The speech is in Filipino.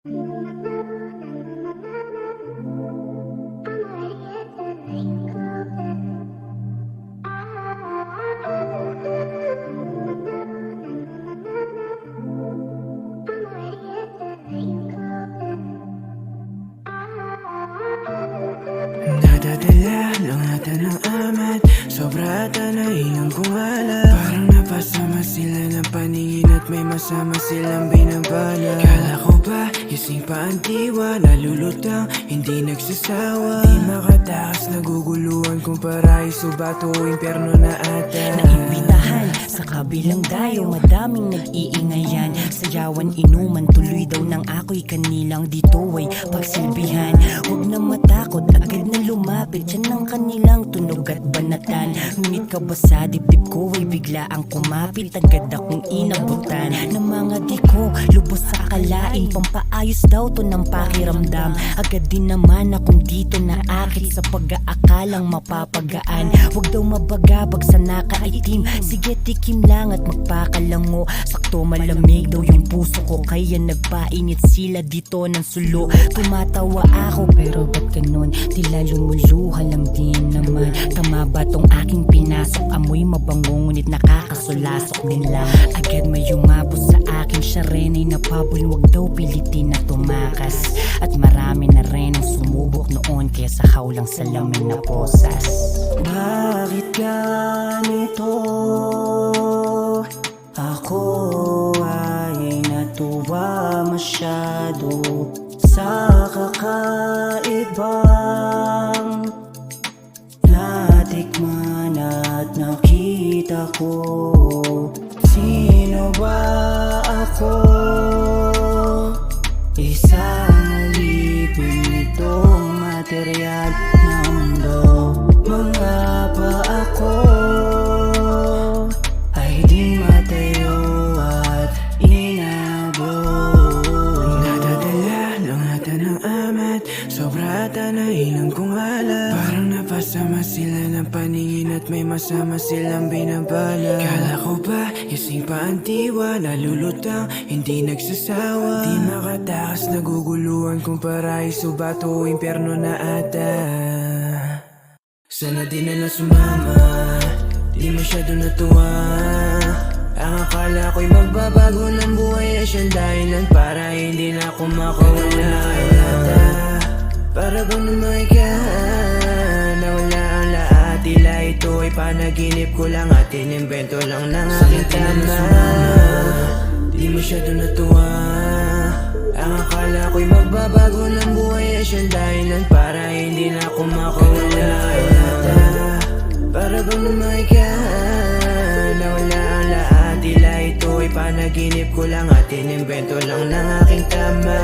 Nadadala lang ata ng amat, sobra ata na ilang kong alak. Parang napasama sila ng paningin at may masama silang binabala. Kala ko ba, gising pa ang diwa, nalulutang, hindi nagsasawa. Di makatakas, naguguluhan kung paraiso ba to impyerno na ata. Naimbitahan sa kabilang dayo, madaming nag-iingayan. Sayawan, inuman, tuloy daw ng ako'y kanilang dito ay pagsilbihan. Huwag na matakot, agad na lumapit, yan ang kanilang tunog at banatan. Ngunit ka ba sa dibdib ko ay bigla ang kumapit, agad akong inabutan ng mga di ko lubos sa akalain. Pampaayos daw to ng pakiramdam, agad din naman akong dito na akit sa pag-aakalang mapapagaan. Huwag daw mabagabag sa nakaitim, sige tikim lang at magpakalango. Sakto malamig daw yung puso ko, kaya nagpainit sila dito ng sulo. Tumatawa ako pero ba't ganun, tila lumuluha lang din naman. Tama ba tong aking pinasok, amoy mabango ngunit nakakasulasok din lang. Agad may umabos sa akin, siya rin ay napabol, wag daw pilitin na tumakas. At marami na rin ang sumubok noon, kaya sa hawlang salamin na posas. Bakit ganito? Ako ay natuwa masyado sa kakaibang natikman at nakita ko. Sino ba ako? Isang alipin nitong material na mundo. Mga pa ako ay di matayo at inabot. Nadadala lang ata ng amat, sobra ata na ilang kong alak. Parang napasama sila ng paningin at may masama silang binabala. Kala ko ba, gising pa ang diwa, nalulutang, hindi nagsasawa. Di makatakas, naguguluhan kung paraiso ba to impyerno na ata. Sana di na sumama, di masyado natuwa. Ang akala ko'y magbabago ng buhay ay siyang dahilan para hindi na ako makawala. Para bang naman ka, nawala ang lahat. Tila ito ay panaginip ko lang at inimbento lang ng aking tama. Di masyado natuwa. Ang akala ko'y magbabago ng buhay ay siyang dahilan para hindi na ako makawala. Para bang naman ka, nawala ang lahat. Tila ito ay panaginip ko lang at inimbento lang ng aking tama.